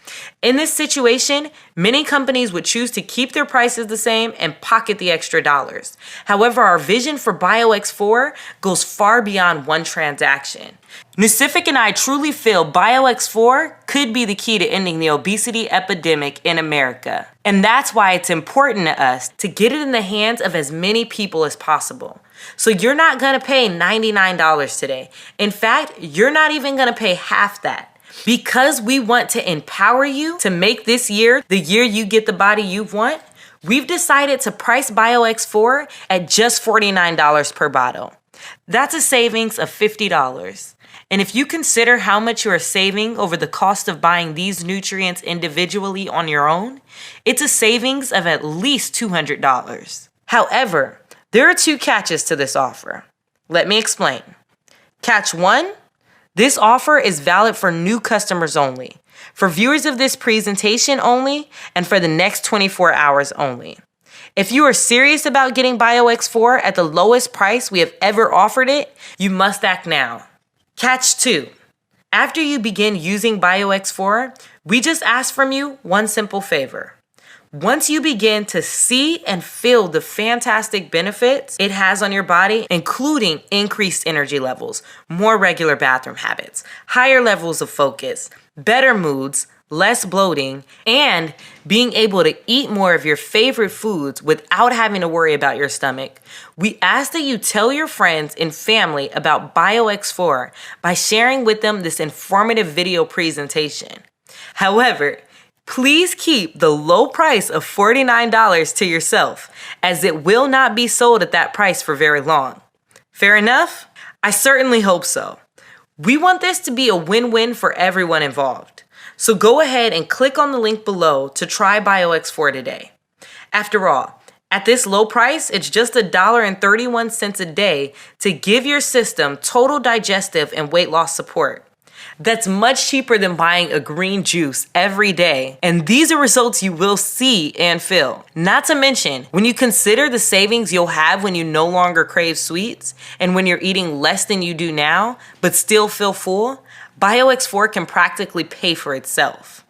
In this situation, many companies would choose to keep their prices the same and pocket the extra dollars. However, our vision for BioX4 goes far beyond one transaction. Nucific and I truly feel BioX4 could be the key to ending the obesity epidemic in America. And that's why it's important to us to get it in the hands of as many people as possible. So you're not gonna pay $99 today. In fact, you're not even gonna pay half that. Because we want to empower you to make this year the year you get the body you want, we've decided to price BioX4 at just $49 per bottle. That's a savings of $50. And if you consider how much you are saving over the cost of buying these nutrients individually on your own, it's a savings of at least $200. However, there are 2 catches to this offer. Let me explain. Catch 1. This offer is valid for new customers only, for viewers of this presentation only, and for the next 24 hours only. If you are serious about getting BioX4 at the lowest price we have ever offered it, you must act now. Catch 2. After you begin using BioX4, we just ask from you one simple favor. Once you begin to see and feel the fantastic benefits it has on your body, including increased energy levels, more regular bathroom habits, higher levels of focus, better moods, less bloating, and being able to eat more of your favorite foods without having to worry about your stomach, we ask that you tell your friends and family about BioX4 by sharing with them this informative video presentation. However, please keep the low price of $49 to yourself, as it will not be sold at that price for very long. Fair enough? I certainly hope so. We want this to be a win-win for everyone involved. So go ahead and click on the link below to try BioX4 today. After all, at this low price, it's just $1.31 a day to give your system total digestive and weight loss support. That's much cheaper than buying a green juice every day. And these are results you will see and feel. Not to mention, when you consider the savings you'll have when you no longer crave sweets and when you're eating less than you do now, but still feel full, BioX4 can practically pay for itself.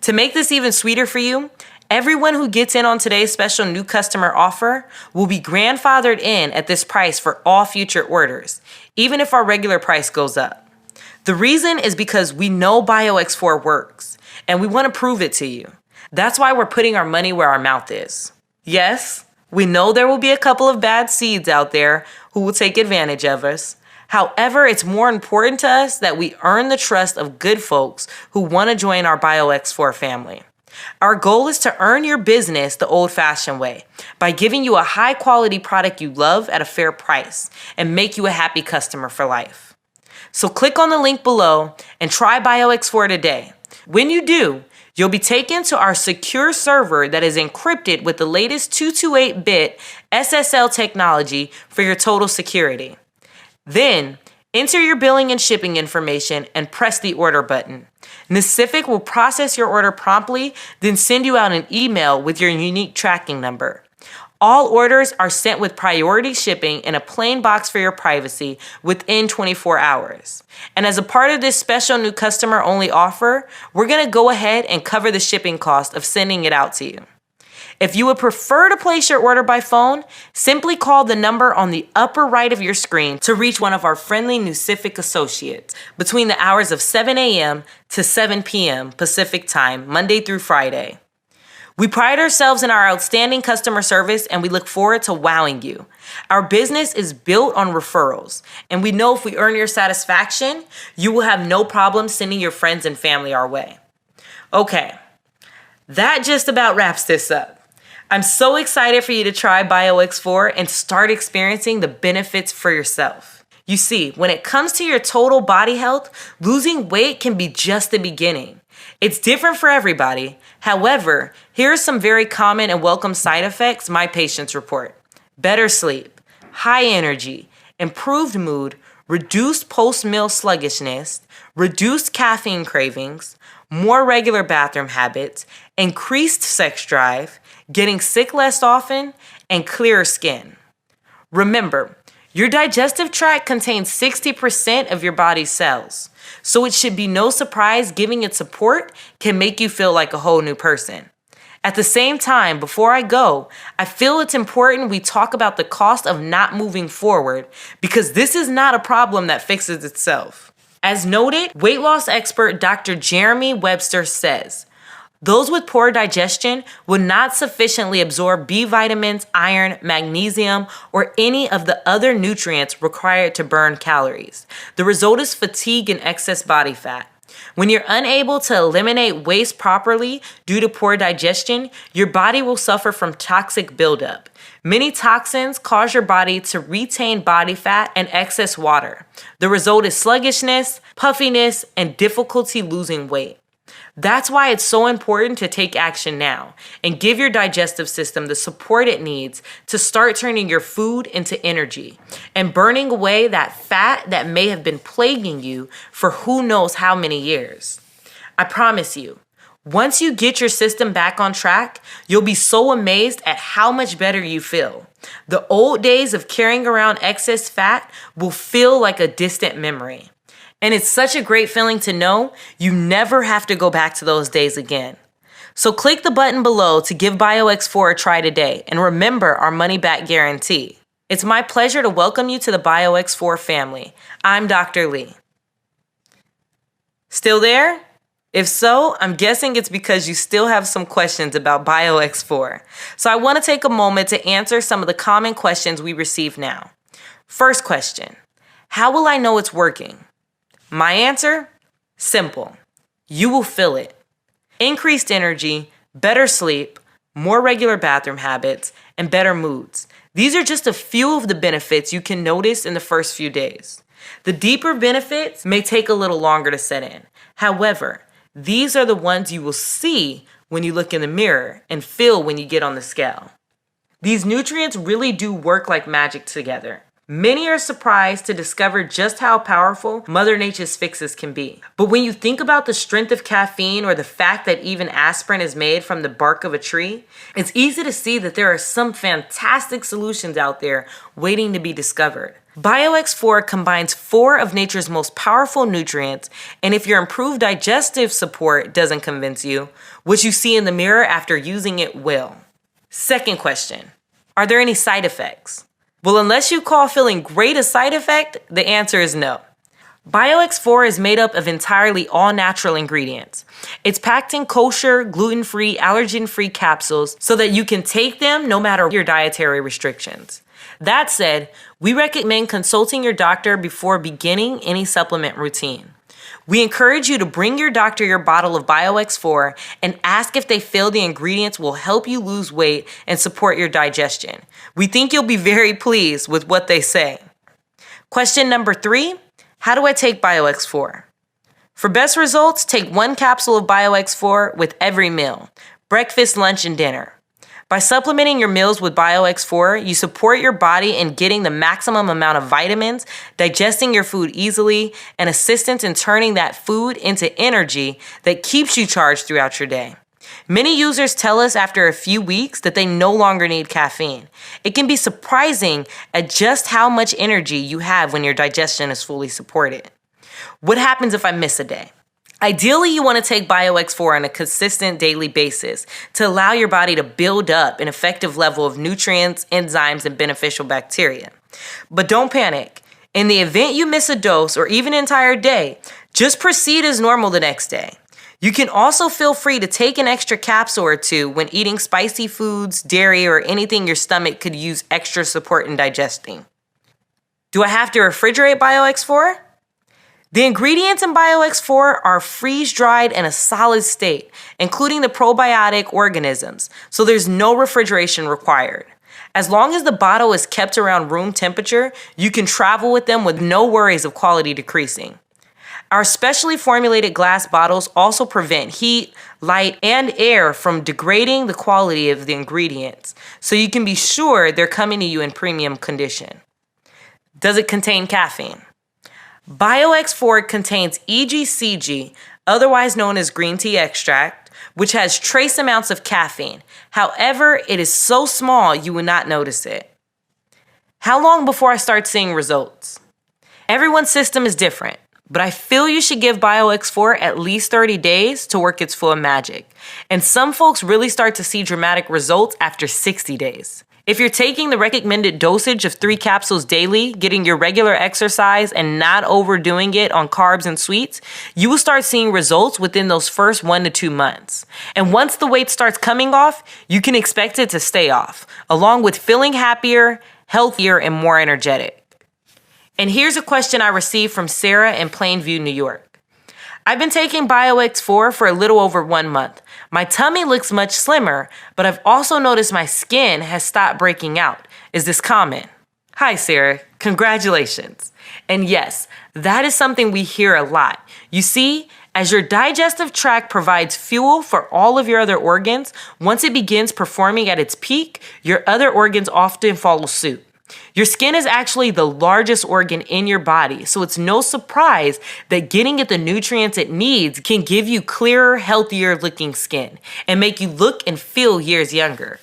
To make this even sweeter for you, everyone who gets in on today's special new customer offer will be grandfathered in at this price for all future orders, even if our regular price goes up. The reason is because we know BioX4 works, and we want to prove it to you. That's why we're putting our money where our mouth is. Yes, we know there will be a couple of bad seeds out there who will take advantage of us. However, it's more important to us that we earn the trust of good folks who want to join our BioX4 family. Our goal is to earn your business the old-fashioned way by giving you a high-quality product you love at a fair price and make you a happy customer for life. So click on the link below and try BioX4 today. When you do, you'll be taken to our secure server that is encrypted with the latest 228-bit SSL technology for your total security. Then, enter your billing and shipping information and press the order button. Nacific will process your order promptly, then send you out an email with your unique tracking number. All orders are sent with priority shipping in a plain box for your privacy within 24 hours. And as a part of this special new customer-only offer, we're going to go ahead and cover the shipping cost of sending it out to you. If you would prefer to place your order by phone, simply call the number on the upper right of your screen to reach one of our friendly Nacific associates between the hours of 7 a.m. to 7 p.m. Pacific Time, Monday through Friday. We pride ourselves in our outstanding customer service, and we look forward to wowing you. Our business is built on referrals, and we know if we earn your satisfaction, you will have no problem sending your friends and family our way. Okay, that just about wraps this up. I'm so excited for you to try BioX4 and start experiencing the benefits for yourself. You see, when it comes to your total body health, losing weight can be just the beginning. It's different for everybody. However, here are some very common and welcome side effects my patients report. Better sleep, high energy, improved mood, reduced post-meal sluggishness, reduced caffeine cravings, more regular bathroom habits, increased sex drive, getting sick less often, and clearer skin. Remember, your digestive tract contains 60% of your body's cells, so it should be no surprise giving it support can make you feel like a whole new person. At the same time, before I go, I feel it's important we talk about the cost of not moving forward, because this is not a problem that fixes itself. As noted, weight loss expert Dr. Jeremy Webster says, those with poor digestion will not sufficiently absorb B vitamins, iron, magnesium, or any of the other nutrients required to burn calories. The result is fatigue and excess body fat. When you're unable to eliminate waste properly due to poor digestion, your body will suffer from toxic buildup. Many toxins cause your body to retain body fat and excess water. The result is sluggishness, puffiness, and difficulty losing weight. That's why it's so important to take action now and give your digestive system the support it needs to start turning your food into energy and burning away that fat that may have been plaguing you for who knows how many years. I promise you, Once you get your system back on track, you'll be so amazed at how much better you feel. The old days of carrying around excess fat will feel like a distant memory. And it's such a great feeling to know you never have to go back to those days again. So click the button below to give BioX4 a try today and remember our money back guarantee. It's my pleasure to welcome you to the BioX4 family. I'm Dr. Lee. Still there? If so, I'm guessing it's because you still have some questions about BioX4. So I want to take a moment to answer some of the common questions we receive now. First question, how will I know it's working? My answer? Simple. You will feel it. Increased energy, better sleep, more regular bathroom habits, and better moods. These are just a few of the benefits you can notice in the first few days. The deeper benefits may take a little longer to set in. However, these are the ones you will see when you look in the mirror and feel when you get on the scale. These nutrients really do work like magic together. Many are surprised to discover just how powerful Mother Nature's fixes can be. But when you think about the strength of caffeine or the fact that even aspirin is made from the bark of a tree, it's easy to see that there are some fantastic solutions out there waiting to be discovered. BioX4 combines 4 of nature's most powerful nutrients, and if your improved digestive support doesn't convince you, what you see in the mirror after using it will. Second question, are there any side effects? Well, unless you call feeling great a side effect, the answer is no. BioX4 is made up of entirely all-natural ingredients. It's packed in kosher, gluten-free, allergen-free capsules so that you can take them no matter your dietary restrictions. That said, we recommend consulting your doctor before beginning any supplement routine. We encourage you to bring your doctor your bottle of BioX4 and ask if they feel the ingredients will help you lose weight and support your digestion. We think you'll be very pleased with what they say. Question number 3, how do I take BioX4? For best results, take 1 capsule of BioX4 with every meal, breakfast, lunch, and dinner. By supplementing your meals with BioX4, you support your body in getting the maximum amount of vitamins, digesting your food easily, and assistance in turning that food into energy that keeps you charged throughout your day. Many users tell us after a few weeks that they no longer need caffeine. It can be surprising at just how much energy you have when your digestion is fully supported. What happens if I miss a day? Ideally, you want to take BioX4 on a consistent daily basis to allow your body to build up an effective level of nutrients, enzymes, and beneficial bacteria. But don't panic. In the event you miss a dose or even an entire day, just proceed as normal the next day. You can also feel free to take an extra capsule or 2 when eating spicy foods, dairy, or anything your stomach could use extra support in digesting. Do I have to refrigerate BioX4? The ingredients in BioX4 are freeze-dried in a solid state, including the probiotic organisms, so there's no refrigeration required. As long as the bottle is kept around room temperature, you can travel with them with no worries of quality decreasing. Our specially formulated glass bottles also prevent heat, light, and air from degrading the quality of the ingredients, so you can be sure they're coming to you in premium condition. Does it contain caffeine? BioX4 contains EGCG, otherwise known as green tea extract, which has trace amounts of caffeine. However, it is so small you will not notice it. How long before I start seeing results? Everyone's system is different, but I feel you should give BioX4 at least 30 days to work its full magic. And some folks really start to see dramatic results after 60 days. If you're taking the recommended dosage of 3 capsules daily, getting your regular exercise, and not overdoing it on carbs and sweets, you will start seeing results within those first 1 to 2 months. And once the weight starts coming off, you can expect it to stay off, along with feeling happier, healthier, and more energetic. And here's a question I received from Sarah in Plainview, New York. I've been taking BioX4 for a little over 1 month. My tummy looks much slimmer, but I've also noticed my skin has stopped breaking out. Is this common? Hi, Sarah. Congratulations. And yes, that is something we hear a lot. You see, as your digestive tract provides fuel for all of your other organs, once it begins performing at its peak, your other organs often follow suit. Your skin is actually the largest organ in your body, so it's no surprise that getting it the nutrients it needs can give you clearer, healthier looking skin and make you look and feel years younger.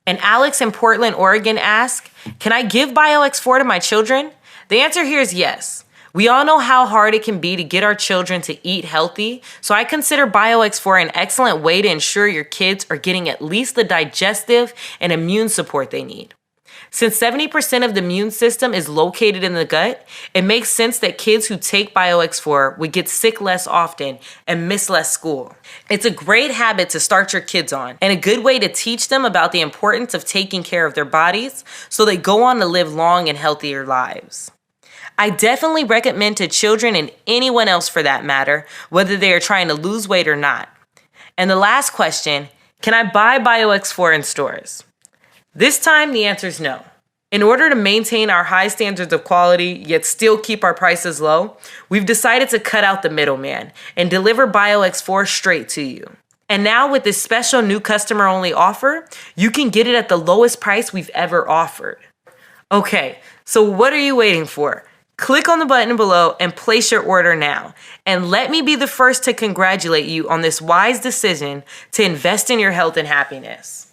And Alex in Portland, Oregon asks, can I give BioX4 to my children? The answer here is yes. We all know how hard it can be to get our children to eat healthy, so I consider BioX4 an excellent way to ensure your kids are getting at least the digestive and immune support they need. Since 70% of the immune system is located in the gut, it makes sense that kids who take BioX4 would get sick less often and miss less school. It's a great habit to start your kids on and a good way to teach them about the importance of taking care of their bodies so they go on to live long and healthier lives. I definitely recommend to children and anyone else for that matter, whether they are trying to lose weight or not. And the last question, can I buy BioX4 in stores? This time, the answer is no. In order to maintain our high standards of quality, yet still keep our prices low, we've decided to cut out the middleman and deliver BioX4 straight to you. And now with this special new customer-only offer, you can get it at the lowest price we've ever offered. Okay, so what are you waiting for? Click on the button below and place your order now. And let me be the first to congratulate you on this wise decision to invest in your health and happiness.